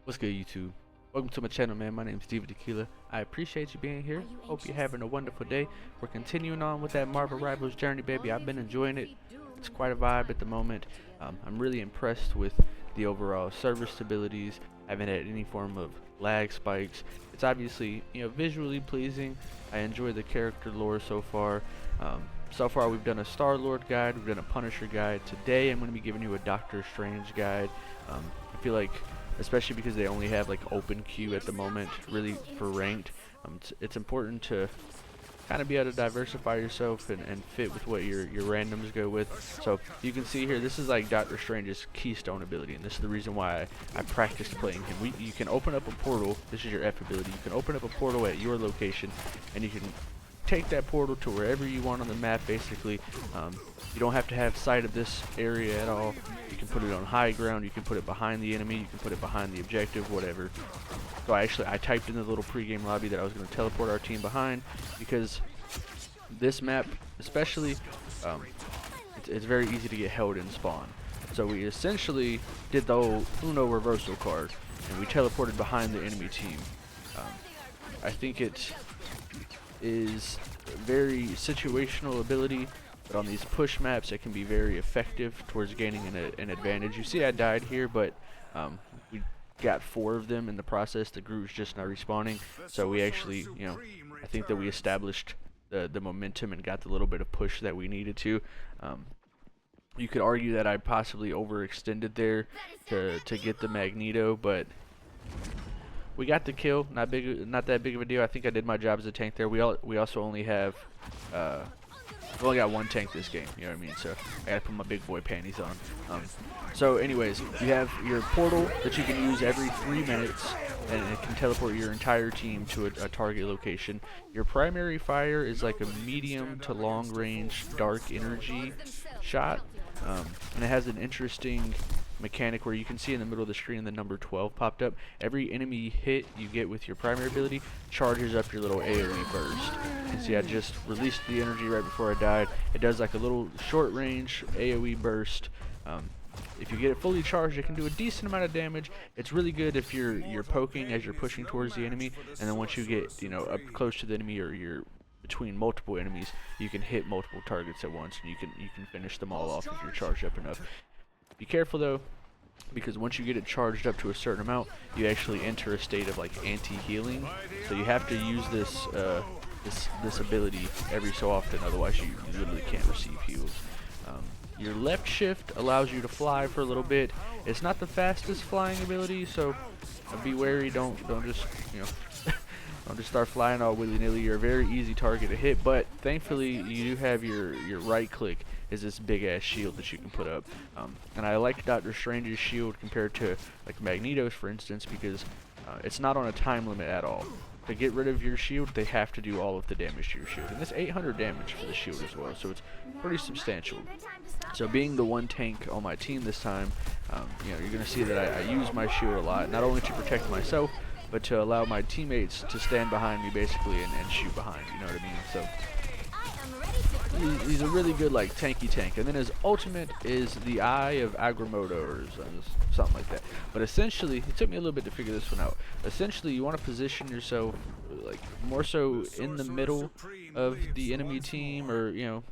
What's good, YouTube? Welcome to my channel, man. My name is DivaTequila. I appreciate you being here. Hope you're having a wonderful day. We're continuing on with that Marvel Rivals journey, baby. I've been enjoying it. It's quite a vibe at the moment. I'm really impressed with the overall server stabilities. I haven't had any form of lag spikes. It's obviously, visually pleasing. I enjoy the character lore so far. So far, we've done a Star-Lord guide, we've done a Punisher guide. Today, I'm going to be giving you a Doctor Strange guide. I feel like, especially because they only have like open queue at the moment, really for ranked, it's important to kind of be able to diversify yourself and fit with what your randoms go with. So you can see here, this is like Doctor Strange's keystone ability, and this is the reason why I practiced playing him. You can open up a portal. This is your F ability. You can open up a portal at your location, and you can take that portal to wherever you want on the map, basically. You don't have to have sight of this area at all. You can put it on high ground, you can put it behind the enemy, you can put it behind the objective, whatever. So I typed in the little pregame lobby that I was going to teleport our team behind, because this map especially, it's very easy to get held in spawn. So we essentially did the old Uno reversal card, and we teleported behind the enemy team. I think it is very situational ability, but on these push maps it can be very effective towards gaining an advantage. You see I died here, but we got 4 of them in the process. The group's just not respawning, so we actually, I think that we established the momentum and got the little bit of push that we needed to. You could argue that I possibly overextended there to get the Magneto, but we got the kill. Not that big of a deal. I think I did my job as a tank there. We also only have we only got 1 tank this game. You know what I mean? So I gotta put my big boy panties on. So anyways, you have your portal that you can use every 3 minutes, and it can teleport your entire team to a target location. Your primary fire is like a medium to long range dark energy shot, and it has an interesting mechanic where you can see in the middle of the screen the number 12 popped up. Every enemy hit you get with your primary ability charges up your little AoE burst. You can see I just released the energy right before I died. It does like a little short range AoE burst. If you get it fully charged, it can do a decent amount of damage. It's really good if you're poking as you're pushing towards the enemy, and then once you get up close to the enemy, or you're between multiple enemies, you can hit multiple targets at once, and you can finish them all off if you're charged up enough. Be careful though, because once you get it charged up to a certain amount, you actually enter a state of like anti-healing. So you have to use this ability every so often, otherwise you literally can't receive heals. Your left shift allows you to fly for a little bit. It's not the fastest flying ability, so be wary. Don't just don't just start flying all willy-nilly. You're a very easy target to hit, but thankfully you do have your right click is this big ass shield that you can put up. And I like Doctor Strange's shield compared to like Magneto's, for instance, because it's not on a time limit at all. To get rid of your shield, they have to do all of the damage to your shield, and it's 800 damage for the shield as well, so it's pretty substantial. So being the 1 tank on my team this time, you're gonna see that I use my shield a lot, not only to protect myself, but to allow my teammates to stand behind me basically and shoot behind. You know what I mean? So he's a really good like tanky tank. And then his ultimate is the Eye of Agamotto, or something like that. But essentially, it took me a little bit to figure this one out. Essentially, you want to position yourself like more so in the middle of the enemy team, or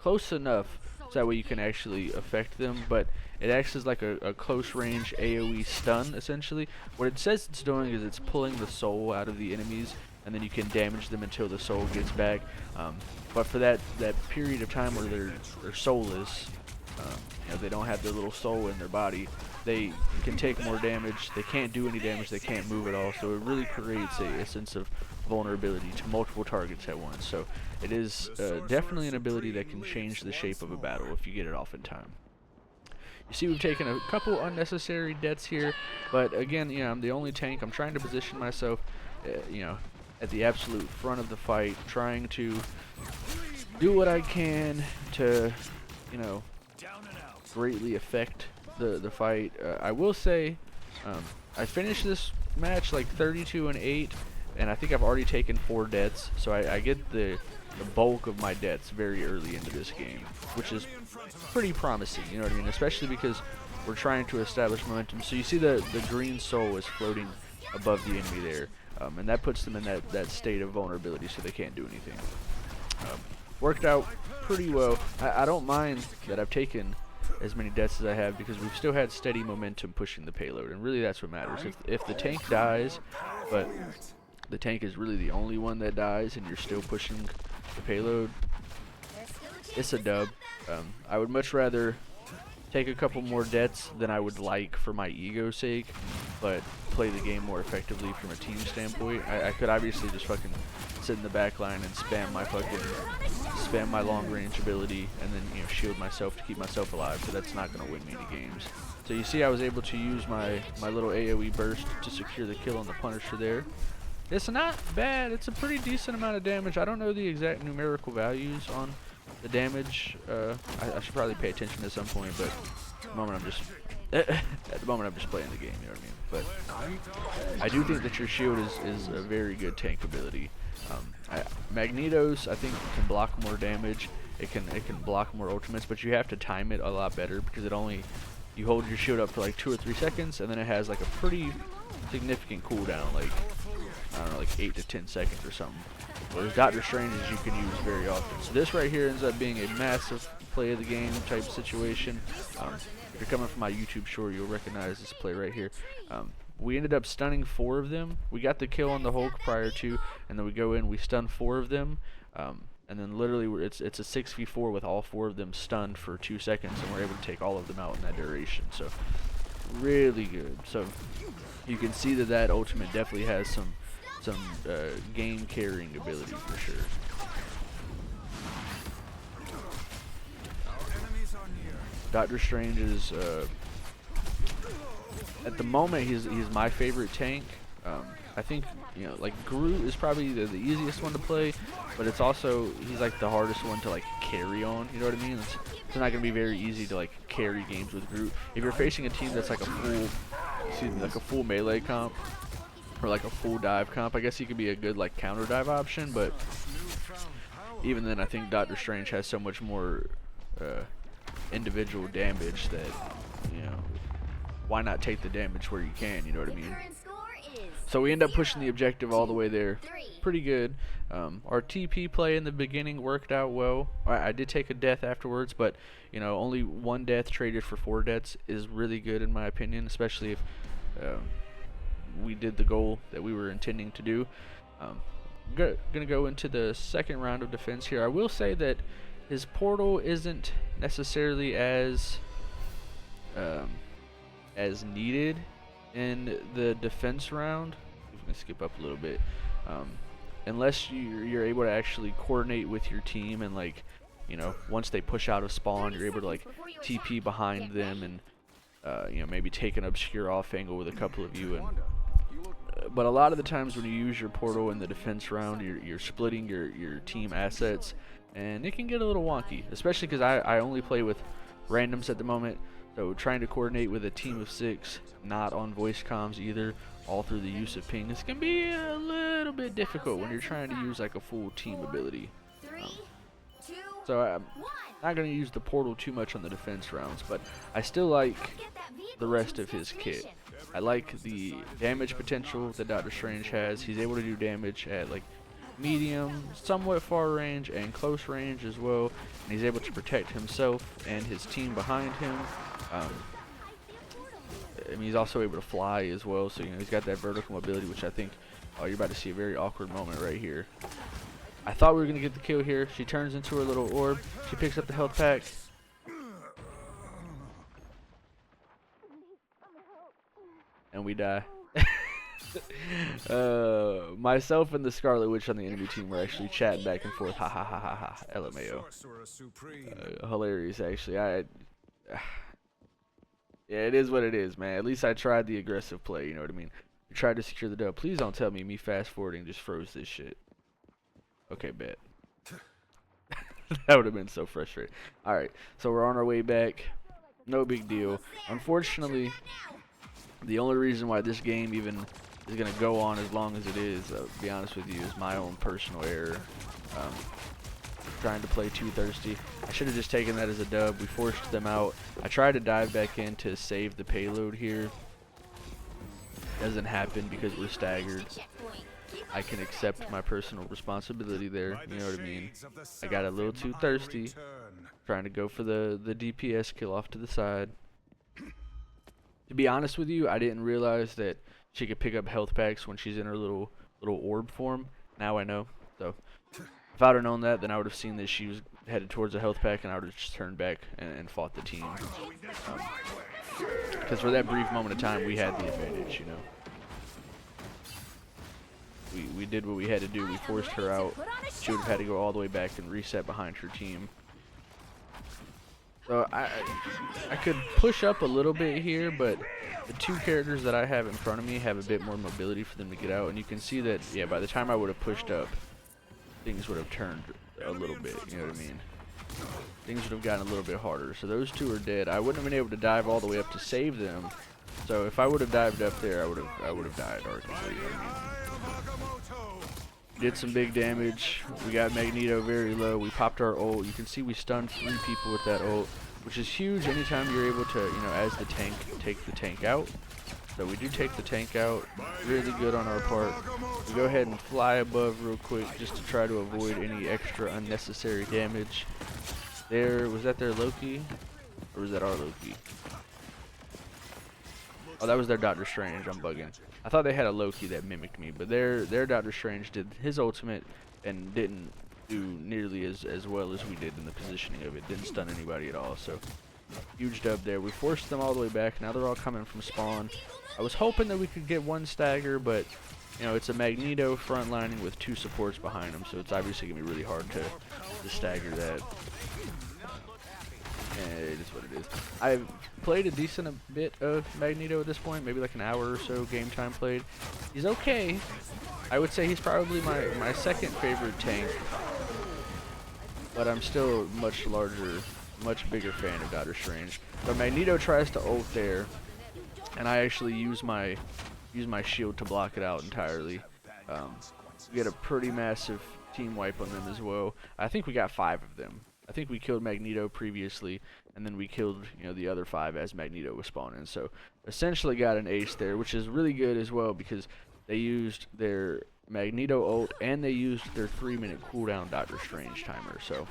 close enough so that way you can actually affect them. But it acts as like a close range AoE stun essentially. What it says it's doing is it's pulling the soul out of the enemies, and then you can damage them until the soul gets back. But for that period of time where they're soulless, they don't have their little soul in their body, they can take more damage. They can't do any damage, they can't move at all, so it really creates a sense of vulnerability to multiple targets at once. So it is definitely an ability that can change the shape of a battle if you get it off in time. You see we've taken a couple unnecessary deaths here, but again, I'm the only tank. I'm trying to position myself at the absolute front of the fight, trying to do what I can to, greatly affect the fight. I will say, I finished this match like 32-8, and I think I've already taken 4 deaths, so I get the bulk of my deaths very early into this game, which is pretty promising, you know what I mean? Especially because we're trying to establish momentum. So you see the green soul is floating above the enemy there, and that puts them in that state of vulnerability, so they can't do anything. Worked out pretty well. I don't mind that I've taken as many deaths as I have, because we've still had steady momentum pushing the payload, and really that's what matters. If the tank dies, but the tank is really the only one that dies and you're still pushing the payload, it's a dub. I would much rather take a couple more deaths than I would like for my ego's sake, but play the game more effectively from a team standpoint. I could obviously just fucking sit in the back line and spam my long range ability and then, you know, shield myself to keep myself alive, so that's not going to win me any games. So you see I was able to use my little AoE burst to secure the kill on the Punisher there. It's not bad. It's a pretty decent amount of damage. I don't know the exact numerical values on the damage. I should probably pay attention at some point, but at the moment I'm just playing the game, you know what I mean? But I do think that your shield is a very good tank ability. Magneto's, I think, can block more damage. It can block more ultimates, but you have to time it a lot better, because you hold your shield up for like 2 or 3 seconds, and then it has like a pretty significant cooldown, like I don't know, like 8 to 10 seconds or something. Whereas Dr. Strange's you can use very often. So this right here ends up being a massive play of the game type situation. If you're coming from my YouTube short, you'll recognize this play right here. We ended up stunning 4 of them. We got the kill on the Hulk prior to, and then we go in, we stun 4 of them, and then literally it's a 6v4 with all 4 of them stunned for 2 seconds, and we're able to take all of them out in that duration. So really good. So you can see that ultimate definitely has some game carrying ability for sure. Doctor Strange is at the moment he's my favorite tank. I think, you know, like Groot is probably the easiest one to play, but it's also, he's like the hardest one to like carry on, you know what I mean? It's not gonna be very easy to like carry games with Groot. If you're facing a team that's like a full melee comp, or like a full dive comp, I guess he could be a good like counter dive option, but even then I think Doctor Strange has so much more individual damage that, you know, why not take the damage where you can, you know what I mean? So we end up pushing the objective all the way there. Pretty good. Our TP play in the beginning worked out well. I did take a death afterwards, but, you know, only 1 death traded for 4 deaths is really good in my opinion, especially if we did the goal that we were intending to do. Gonna go into the second round of defense here. I will say that his portal isn't necessarily as needed in the defense round. I'm gonna skip up a little bit. Unless you're able to actually coordinate with your team, and like, you know, once they push out of spawn, you're able to like TP behind them and you know, maybe take an obscure off angle with a couple of you. And but a lot of the times when you use your portal in the defense round, you're splitting your team assets, and it can get a little wonky, especially because I only play with randoms at the moment. So trying to coordinate with a team of 6, not on voice comms either, all through the use of ping, this can be a little bit difficult when you're trying to use like a full team ability. So I'm not going to use the portal too much on the defense rounds, but I still like the rest of his kit. I like the damage potential that Doctor Strange has. He's able to do damage at like medium, somewhat far range, and close range as well, and he's able to protect himself and his team behind him. I mean, he's also able to fly as well, so, you know, he's got that vertical mobility, which I think, oh, you're about to see a very awkward moment right here. I thought we were going to get the kill here. She turns into her little orb. She picks up the health pack. And we die. Myself and the Scarlet Witch on the enemy team were actually chatting back and forth. Ha ha ha ha ha. LMAO. Hilarious, actually. Yeah, it is what it is, man. At least I tried the aggressive play, you know what I mean? I tried to secure the dub. Please don't tell me fast forwarding just froze this shit. Okay, bet. That would have been so frustrating. Alright, so we're on our way back. No big deal. Unfortunately, the only reason why this game even is going to go on as long as it is, to be honest with you, is my own personal error. trying to play too thirsty. I should have just taken that as a dub. We forced them out. I tried to dive back in to save the payload here. Doesn't happen because we're staggered. I can accept my personal responsibility there, you know what I mean. I got a little too thirsty, trying to go for the DPS kill off to the side. To be honest with you, I didn't realize that she could pick up health packs when she's in her little orb form. Now I know. So if I'd have known that, then I would have seen that she was headed towards a health pack, and I would have just turned back and fought the team. Because for that brief moment of time, we had the advantage, you know. We did what we had to do. We forced her out. She would have had to go all the way back and reset behind her team. So I could push up a little bit here, but the two characters that I have in front of me have a bit more mobility for them to get out. And you can see that, yeah, by the time I would have pushed up, things would have turned a little bit, you know what I mean? Things would have gotten a little bit harder. So those two are dead. I wouldn't have been able to dive all the way up to save them. So if I would have dived up there, I would have died arguably, you know what I mean? Did some big damage. We got Magneto very low. We popped our ult. You can see we stunned 3 people with that ult, which is huge anytime you're able to, you know, as the tank, take the tank out. So we do take the tank out. Really good on our part. We go ahead and fly above real quick just to try to avoid any extra unnecessary damage. Was that their Loki? Or was that our Loki? Oh, that was their Doctor Strange. I'm bugging. I thought they had a Loki that mimicked me, but their Doctor Strange did his ultimate and didn't do nearly as well as we did in the positioning of it. Didn't stun anybody at all, so huge dub there. We forced them all the way back. Now they're all coming from spawn. I was hoping that we could get one stagger, but you know, it's a Magneto frontlining with 2 supports behind him, so it's obviously going to be really hard to stagger that. It is what it is. I've played a decent bit of Magneto at this point, maybe like an hour or so game time played. He's okay. I would say he's probably my second favorite tank, but I'm still a much larger, much bigger fan of Doctor Strange. So Magneto tries to ult there, and I actually use my shield to block it out entirely. We get a pretty massive team wipe on them as well. I think we got 5 of them. I think we killed Magneto previously, and then we killed, you know, the other 5 as Magneto was spawning. So essentially got an ace there, which is really good as well because they used their Magneto ult and they used their 3-minute cooldown Doctor Strange timer. So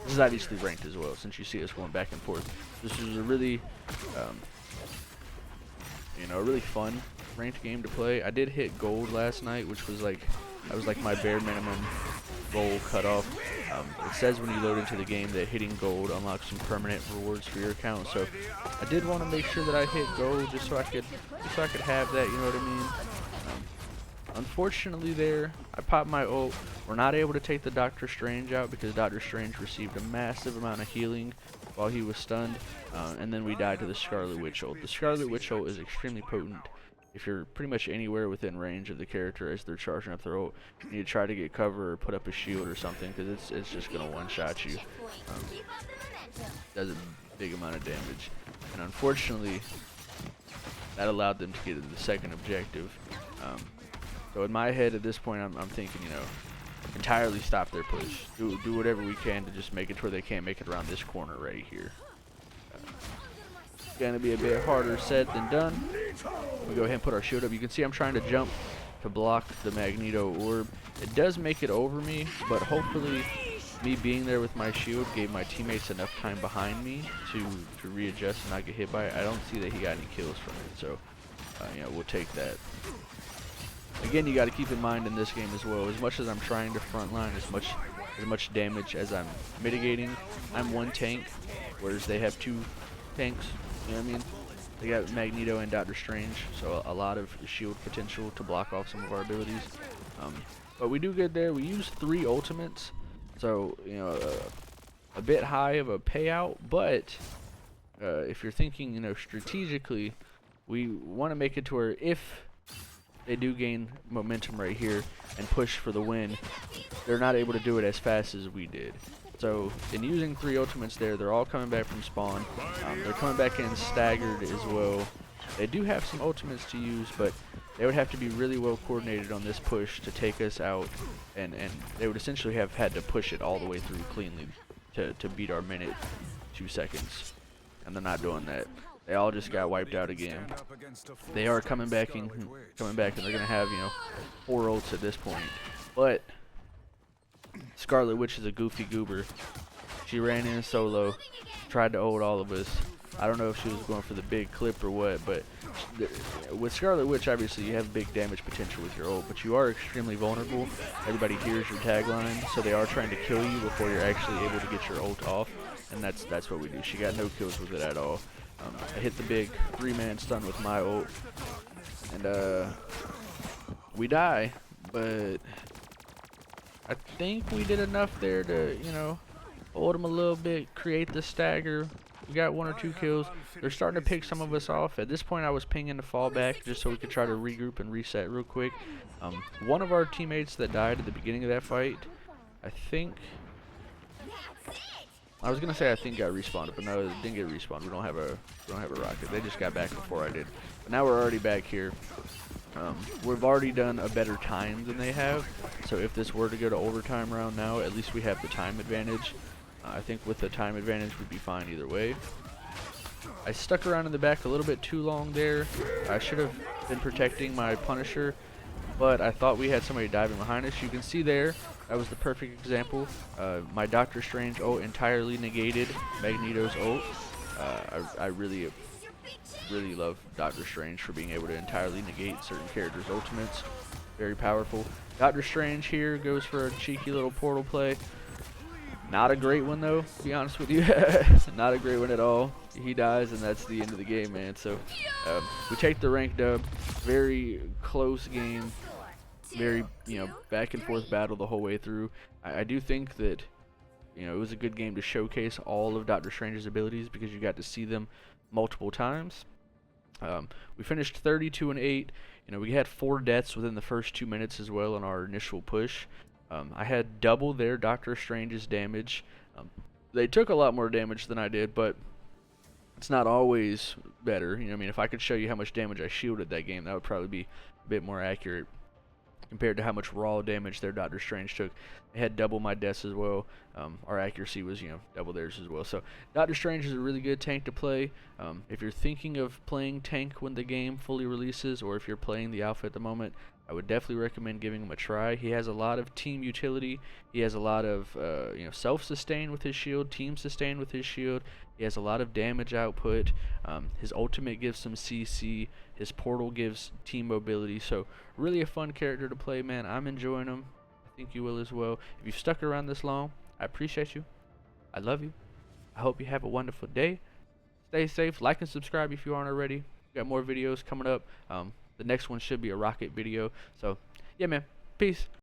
this is obviously ranked as well, since you see us going back and forth. This is a really, you know, a really fun ranked game to play. I did hit gold last night, which was like, that was like my bare minimum goal cutoff. It says when you load into the game that hitting gold unlocks some permanent rewards for your account. So I did want to make sure that I hit gold just so I could have that. You know what I mean? Unfortunately, there I popped my ult. We're not able to take the Doctor Strange out because Doctor Strange received a massive amount of healing while he was stunned, and then we died to the Scarlet Witch ult. The Scarlet Witch ult is extremely potent. If you're pretty much anywhere within range of the character as they're charging up their ult, you need to try to get cover or put up a shield or something, because it's just going to one-shot you. Does a big amount of damage. And unfortunately, that allowed them to get to the second objective. So in my head at this point, I'm thinking, you know, entirely stop their push. Do whatever we can to just make it to where they can't make it around this corner right here. Gonna be a bit harder said than done. We go ahead and put our shield up. You can see I'm trying to jump to block the Magneto orb. It does make it over me, but hopefully me being there with my shield gave my teammates enough time behind me to readjust and not get hit by it. I don't see that he got any kills from it, so you know, we'll take that. Again, you got to keep in mind in this game as well, as much as I'm trying to frontline as much damage as I'm mitigating, I'm one tank, whereas they have 2 tanks. You know what I mean? They got Magneto and Doctor Strange, so a lot of shield potential to block off some of our abilities. But we do good there. We use 3 ultimates, so you know, a bit high of a payout. But if you're thinking, you know, strategically, we want to make it to where if they do gain momentum right here and push for the win, they're not able to do it as fast as we did. So in using 3 ultimates there, they're all coming back from spawn. They're coming back in staggered as well. They do have some ultimates to use, but they would have to be really well coordinated on this push to take us out, and they would essentially have had to push it all the way through cleanly to beat our minute 2 seconds, and they're not doing that. They all just got wiped out again. They are coming back, and they're gonna have, you know, 4 ults at this point. But Scarlet Witch is a goofy goober. She ran in solo, tried to ult all of us. I don't know if she was going for the big clip or what, but with Scarlet Witch, obviously you have big damage potential with your ult, but you are extremely vulnerable. Everybody hears your tagline, so they are trying to kill you before you're actually able to get your ult off, and that's what we do. She got no kills with it at all. I hit the big 3-man stun with my ult, and we die, but I think we did enough there to, you know, hold them a little bit, create the stagger. We got 1 or 2 kills. They're starting to pick some of us off. At this point, I was pinging to fall back just so we could try to regroup and reset real quick. One of our teammates that died at the beginning of that fight, I was gonna say I think got respawned, but no, it didn't get respawned. We don't have a rocket. They just got back before I did. But now we're already back here. We've already done a better time than they have. So if this were to go to overtime round now, at least we have the time advantage. I think with the time advantage we'd be fine either way. I stuck around in the back a little bit too long there. I should have been protecting my Punisher, but I thought we had somebody diving behind us. You can see there, that was the perfect example. My Doctor Strange ult entirely negated Magneto's ult. I really love Doctor Strange for being able to entirely negate certain characters' ultimates. Very powerful. Doctor Strange here goes for a cheeky little portal play. Not a great one though, to be honest with you. Not a great one at all. He dies and that's the end of the game, man. So we take the rank dub. Very close game. Very, you know, back and forth battle the whole way through. I do think that, you know, it was a good game to showcase all of Doctor Strange's abilities because you got to see them multiple times. We finished 32-8. You know, we had 4 deaths within the first 2 minutes as well on our initial push. I had double their Doctor Strange's damage. They took a lot more damage than I did, but it's not always better. You know, I mean, if I could show you how much damage I shielded that game, that would probably be a bit more accurate compared to how much raw damage their Doctor Strange took. They had double my deaths as well. Our accuracy was, you know, double theirs as well. So Doctor Strange is a really good tank to play. If you're thinking of playing tank when the game fully releases, or if you're playing the alpha at the moment, I would definitely recommend giving him a try. He has a lot of team utility. He has a lot of you know, self-sustain with his shield, team sustain with his shield. He has a lot of damage output. His ultimate gives some CC. His portal gives team mobility. So really a fun character to play, man. I'm enjoying him. I think you will as well. If you've stuck around this long, I appreciate you. I love you. I hope you have a wonderful day. Stay safe. Like and subscribe if you aren't already. We got more videos coming up. The next one should be a rocket video. So, yeah, man. Peace.